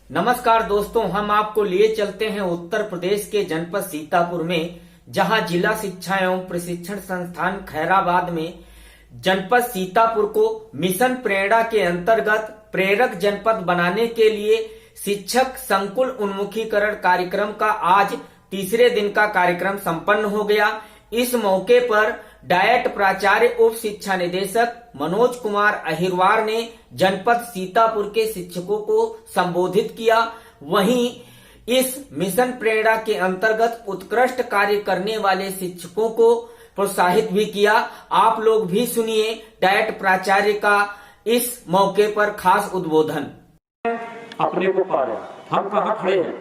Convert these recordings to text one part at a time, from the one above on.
नमस्कार दोस्तों, हम आपको लिए चलते हैं उत्तर प्रदेश के जनपद सीतापुर में, जहां जिला शिक्षा एवं प्रशिक्षण संस्थान खैराबाद में जनपद सीतापुर को मिशन प्रेरणा के अंतर्गत प्रेरक जनपद बनाने के लिए शिक्षक संकुल उन्मुखीकरण कार्यक्रम का आज तीसरे दिन का कार्यक्रम संपन्न हो गया। इस मौके पर डायट प्राचार्य उप शिक्षा निदेशक मनोज कुमार अहिरवार ने जनपद सीतापुर के शिक्षकों को संबोधित किया। वहीं इस मिशन प्रेरणा के अंतर्गत उत्कृष्ट कार्य करने वाले शिक्षकों को प्रोत्साहित भी किया। आप लोग भी सुनिए डायट प्राचार्य का इस मौके पर खास उद्बोधन। अपने को पा रहे हैं, हम कहाँ खड़े हैं,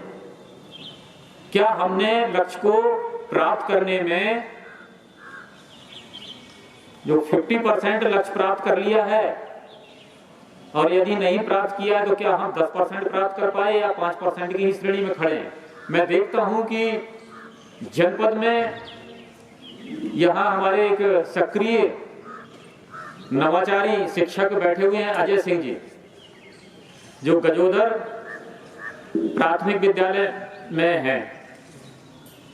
क्या हमने लक्ष्य को प्राप्त करने में जो 50% लक्ष्य प्राप्त कर लिया है, और यदि नहीं प्राप्त किया तो क्या हम 10% प्राप्त कर पाए या 5% की श्रेणी में खड़े हैं। मैं देखता हूं कि जनपद में यहां हमारे एक सक्रिय नवाचारी शिक्षक बैठे हुए हैं, अजय सिंह जी, जो गजोदर प्राथमिक विद्यालय में है,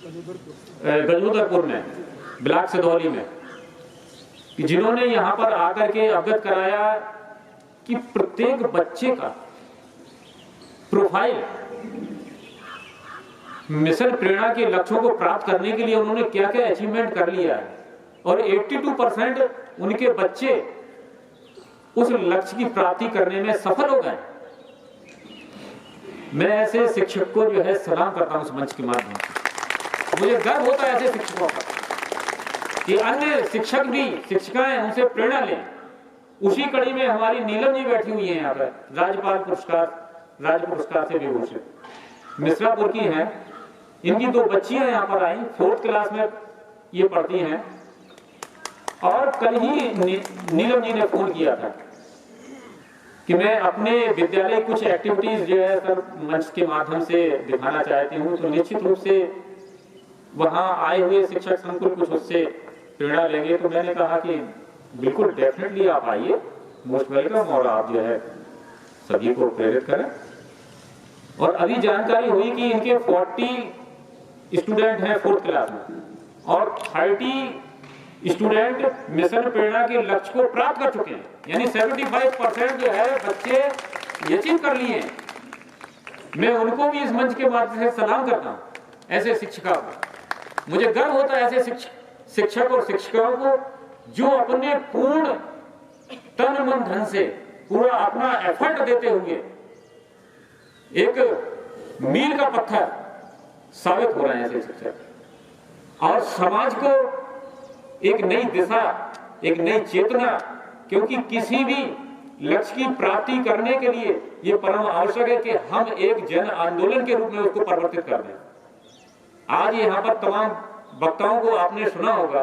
गजोदरपुर में, ब्लॉक सिधौली में, जिन्होंने यहां पर आकर के अवगत कराया कि प्रत्येक बच्चे का प्रोफाइल मिशन प्रेरणा के लक्ष्यों को प्राप्त करने के लिए उन्होंने क्या क्या अचीवमेंट कर लिया है, और 82% उनके बच्चे उस लक्ष्य की प्राप्ति करने में सफल हो गए। मैं ऐसे शिक्षक को जो है सलाम करता हूं इस मंच के माध्यम से। मुझे गर्व होता है ऐसे शिक्षकों का कि अन्य शिक्षक भी, शिक्षिकाएं उनसे प्रेरणा लें। उसी कड़ी में हमारी नीलम जी बैठी हुई हैं यहाँ पर, राज्य पुरस्कार से विभूषित, मिश्रापुर की हैं। इनकी 2 बच्चियां यहाँ पर आई, 4th क्लास में ये पढ़ती हैं, और कल ही नीलम जी ने फोन किया था कि मैं अपने विद्यालय कुछ एक्टिविटीज जो है सर मंच के माध्यम से दिखाना चाहती हूँ, तो निश्चित रूप से वहां आए हुए शिक्षक संकुल कुछ उससे प्रेरणा लेंगे। तो मैंने कहा कि बिल्कुल डेफिनेटली आप आइए, मोस्ट वेलकम, और आप जो है सभी को प्रेरित करें। और अभी जानकारी हुई कि इनके 40 स्टूडेंट हैं 4th क्लास में, और 30 स्टूडेंट मिशन प्रेरणा के लक्ष्य को प्राप्त कर चुके हैं, यानी 75% जो है बच्चे अचीव कर लिए हैं। मैं उनको भी इस मंच के माध्यम से सलाम करता हूं, ऐसे शिक्षकों को। मुझे गर्व होता है ऐसे शिक्षक और शिक्षिकाओं को जो अपने पूर्ण तन मन धन से पूरा अपना एफर्ट देते हुए एक मील का पत्थर साबित हो रहे हैं ऐसे शिक्षक, और समाज को एक नई दिशा, एक नई चेतना, क्योंकि किसी भी लक्ष्य की प्राप्ति करने के लिए यह परम आवश्यक है कि हम एक जन आंदोलन के रूप में उसको परिवर्तित कर दें। आज यहाँ पर तमाम वक्ताओं को आपने सुना होगा,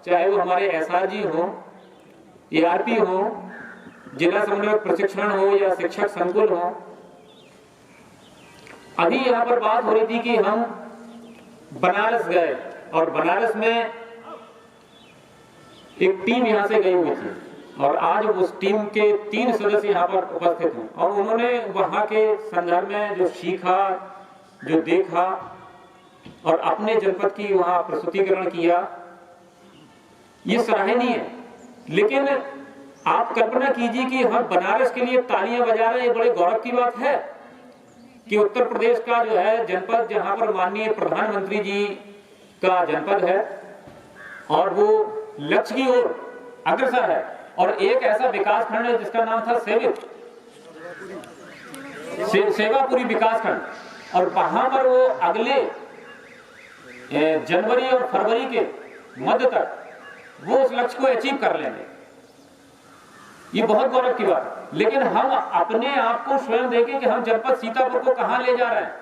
चाहे वो हमारे एसआरजी हो, एआरपी हो, जिला समन्वयक प्रशिक्षण हो, या शिक्षक संकुल हो। अभी यहाँ पर बात हो रही थी कि हम बनारस गए, और बनारस में एक टीम यहाँ से गई हुई थी, और आज उस टीम के 3 सदस्य यहाँ पर उपस्थित हैं, और उन्होंने वहां के संदर्भ में जो सीखा, जो देखा, और अपने जनपद की वहां प्रस्तुतिकरण किया, ये सराहनीय है। लेकिन आप कल्पना कीजिए कि हम बनारस के लिए तालियां बजा रहे हैं, ये बड़े गौरव की बात है कि उत्तर प्रदेश का जो है जनपद, जहां पर माननीय प्रधानमंत्री जी का जनपद है, और वो लक्ष्य की ओर अग्रसर है, और एक ऐसा विकास खंड है जिसका नाम था सेवापुरी विकास खंड, और वहां पर वो अगले जनवरी और फरवरी के मध्य तक वो उस लक्ष्य को अचीव कर लेंगे। ये बहुत गौरव की बात है। लेकिन हम अपने आप को स्वयं देखें कि हम जनपद सीतापुर को कहां ले जा रहे हैं।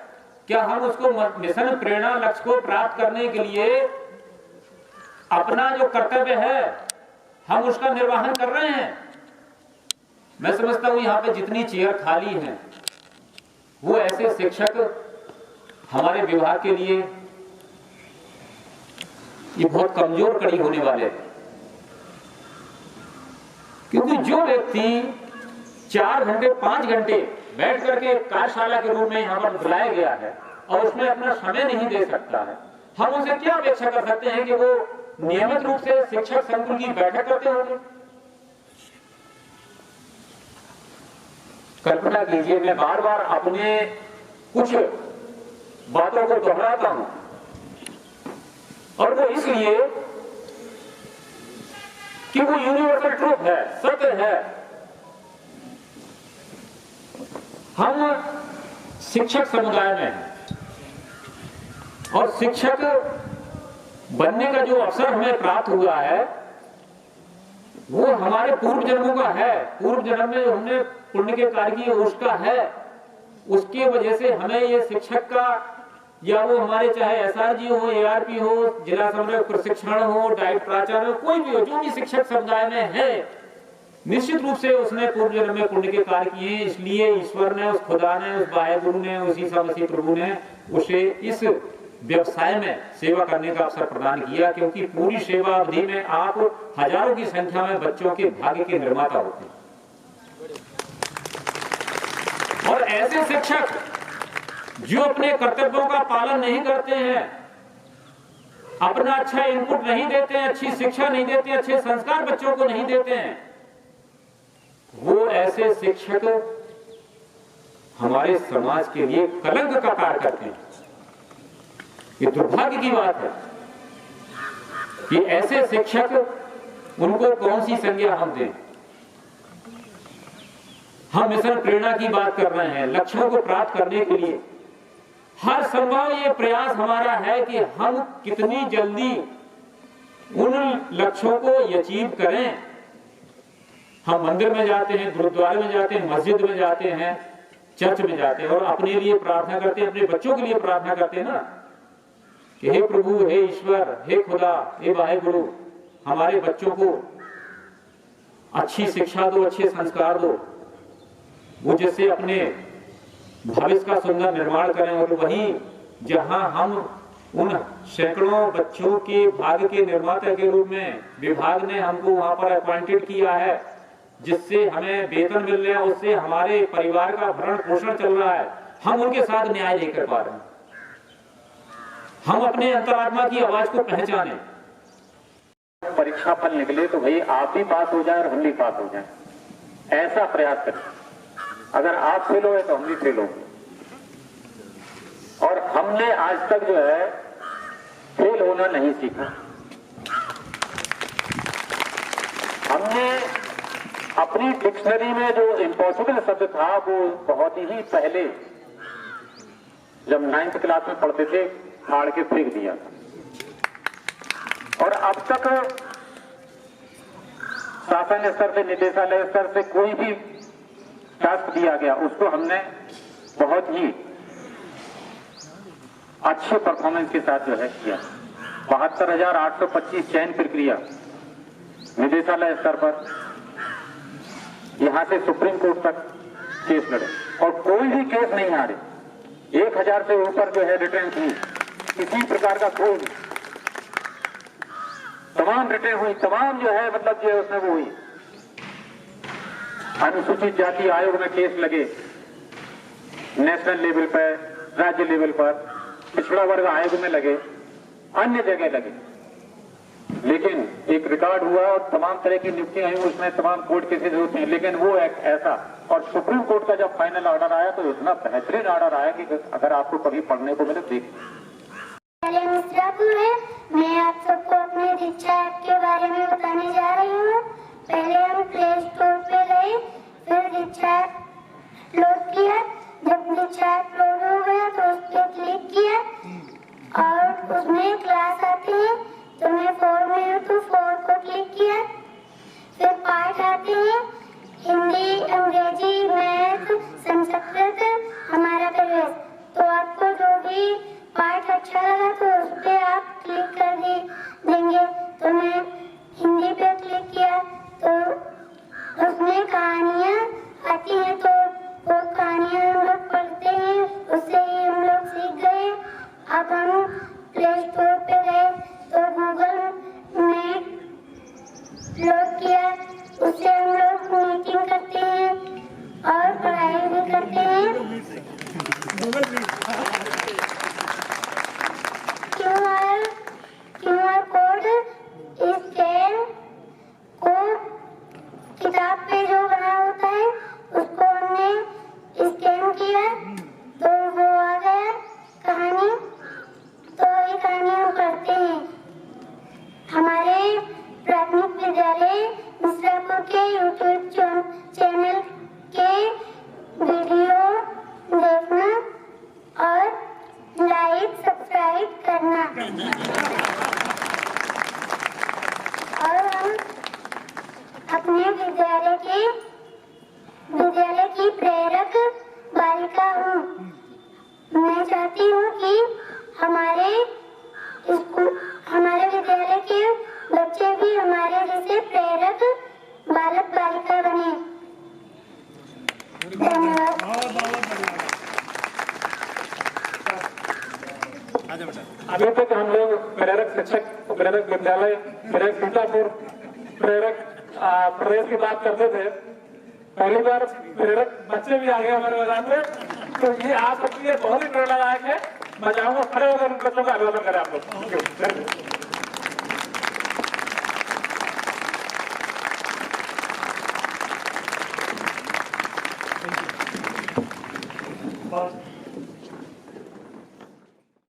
क्या हम उसको मिशन प्रेरणा लक्ष्य को प्राप्त करने के लिए अपना जो कर्तव्य है हम उसका निर्वहन कर रहे हैं? मैं समझता हूं यहां पे जितनी चेयर खाली हैं वो ऐसे शिक्षक हमारे विभाग के लिए ये बहुत कमजोर कड़ी होने वाले हैं, क्योंकि जो व्यक्ति 4 घंटे 5 घंटे बैठ करके कार्यशाला के रूप में यहाँ पर बुलाया गया है और उसमें अपना समय नहीं दे सकता है, हम उनसे क्या अपेक्षा कर सकते हैं कि वो नियमित रूप से शिक्षक संकुल की बैठक करते होंगे? कल्पना कीजिए, मैं बार बार अपने कुछ बातों को दोहराता हूं और वो इसलिए कि वो यूनिवर्सल ट्रूथ है, सत्य है। हम शिक्षक समुदाय में हैं और शिक्षक बनने का जो अवसर हमें प्राप्त हुआ है वो हमारे पूर्व जन्मों का है। पूर्व जन्म में हमने पुण्य के कार्य किए उसका है, उसके वजह से हमें ये शिक्षक का, या वो हमारे चाहे एसआरजी हो, एआरपी हो, जिला समन्वय प्रशिक्षण हो, डाइट प्राचार्य हो, कोई भी हो, जो भी शिक्षक समुदाय में है, निश्चित रूप से उसने पूर्व जन्म में पुण्य के कार्य किए। इसलिए ईश्वर ने, उस खुदा ने, उस वाहेगुरु ने, उस ईसा मसीह प्रभु ने उसे इस व्यवसाय में सेवा करने का अवसर प्रदान किया, क्योंकि पूरी सेवा अवधि में आप हजारों की संख्या में बच्चों के भाग्य के निर्माता होते हैं। और ऐसे शिक्षक जो अपने कर्तव्यों का पालन नहीं करते हैं, अपना अच्छा इनपुट नहीं देते हैं, अच्छी शिक्षा नहीं देते, अच्छे संस्कार बच्चों को नहीं देते हैं, वो ऐसे शिक्षक हमारे समाज के लिए कलंक का कार्य करते हैं। ये दुर्भाग्य की बात है कि ऐसे शिक्षक, उनको कौन सी संज्ञा हम दें। हम मिशन प्रेरणा की बात कर रहे हैं। लक्ष्यों को प्राप्त करने के लिए हर संभव ये प्रयास हमारा है कि हम कितनी जल्दी उन लक्ष्यों को अचीव करें। हम मंदिर में जाते हैं, गुरुद्वारे में जाते हैं, मस्जिद में जाते हैं, चर्च में जाते हैं और अपने लिए प्रार्थना करते हैं, अपने बच्चों के लिए प्रार्थना करते हैं ना कि हे प्रभु, हे ईश्वर, हे खुदा, हे वाहेगुरु, हमारे बच्चों को अच्छी शिक्षा दो, अच्छे संस्कार दो, वो जिससे अपने भविष्य का सुंदर निर्माण करें। और वहीं जहां हम उन सैकड़ों बच्चों के भाग्य के निर्माता के रूप में विभाग ने हमको वहां पर अपॉइंटेड किया है, जिससे हमें वेतन मिल रहा है, उससे हमारे परिवार का भरण पोषण चल रहा है, हम उनके साथ न्याय नहीं कर पा रहे हैं। हम अपने अंतरात्मा की आवाज को पहचाने। परीक्षा फल निकले तो भाई आप भी पास हो जाए और हम भी पास हो जाए, ऐसा प्रयास करें। अगर आप फेल हो तो हम भी फेल होंगे। और हमने आज तक जो है फेल होना नहीं सीखा। हमने अपनी डिक्शनरी में जो इम्पॉसिबल शब्द था वो बहुत ही पहले जब 9th क्लास में पढ़ते थे फाड़ के फेंक दिया। और अब तक शासन स्तर से, निदेशालय स्तर से कोई भी टास्क दिया गया उसको हमने बहुत ही अच्छे परफॉर्मेंस के साथ जो है किया। 72,825 चयन प्रक्रिया निदेशालय स्तर पर, यहां से सुप्रीम कोर्ट तक केस लड़े और कोई भी केस नहीं हारे। 1000 से ऊपर जो है रिटर्न थी, किसी प्रकार का कोई नहीं, तमाम रिटर्न हुई, तमाम जो है मतलब जो है उसमें वो हुई। अनुसूचित जाति आयोग में केस लगे, नेशनल लेवल पर, राज्य लेवल पर, पिछड़ा वर्ग आयोग में लगे, अन्य जगह लगे, लेकिन एक रिकॉर्ड हुआ और तमाम तरह की नियुक्तियां हुई, उसमें तमाम कोर्ट केसेज होते हैं, लेकिन वो एक ऐसा। और सुप्रीम कोर्ट का जब फाइनल ऑर्डर आया तो इतना बेहतरीन ऑर्डर आया कि अगर आपको कभी पढ़ने को मिले देख। मैं आप सबको अपने दीक्षा ऐप के बारे में बताने जा रही हूँ। पहले हम प्ले स्टोर पे गए, फिर दीक्षा ऐप लोड किया। जब दीक्षा ऐप लोड हो गया तो उस पर क्लिक किया और उसमें क्लास आती है, तो मैं 4 में हूँ तो 4 को क्लिक किया। फिर पाठ आते हैं, हिंदी, अंग्रेजी, मैथ, संस्कृत, हमारा प्रवेश। तो आपको जो भी पाठ अच्छा लगा तो उस पर आप क्लिक कर देंगे। तो मैं हिंदी पे क्लिक किया तो उसमें कहानियाँ आती हैं, तो वो कहानियाँ हम लोग पढ़ते हैं, उससे ही हम लोग सीख गए। अब हम प्ले स्टोर पे गए तो गूगल मीट लोड किया, उससे हम लोग मीटिंग करते हैं और पढ़ाई भी करते हैं। QR कोड स्कैन को किताब पे जो बना होता है उसको हमने स्कैन किया तो वो आ गया कहानी। तो ये कहानी हम करते हैं। हमारे प्राथमिक विद्यालय मिश्रापुर के YouTube चैनल के वीडियो देखना और लाइक सब्सक्राइब करना। और हम अपने विद्यालय की प्रेरक बालिका हूँ। मैं चाहती हूँ कि हमारे विद्यालय के बच्चे भी हमारे जैसे प्रेरक बालक बालिका बने। धन्यवाद। अभी तक हम लोग प्रेरक शिक्षक, प्रेरक विद्यालय, प्रेरक सीतापुर, प्रेरक प्रदेश की बात करते थे। पहली बार प्रेरक बच्चे भी आ गए हमारे मैदान में, तो ये आप सबके लिए बहुत ही प्रेरणादायक है। मैं चाहूंगा खड़े होकर उन बच्चों का अभिवादन करें आप लोग।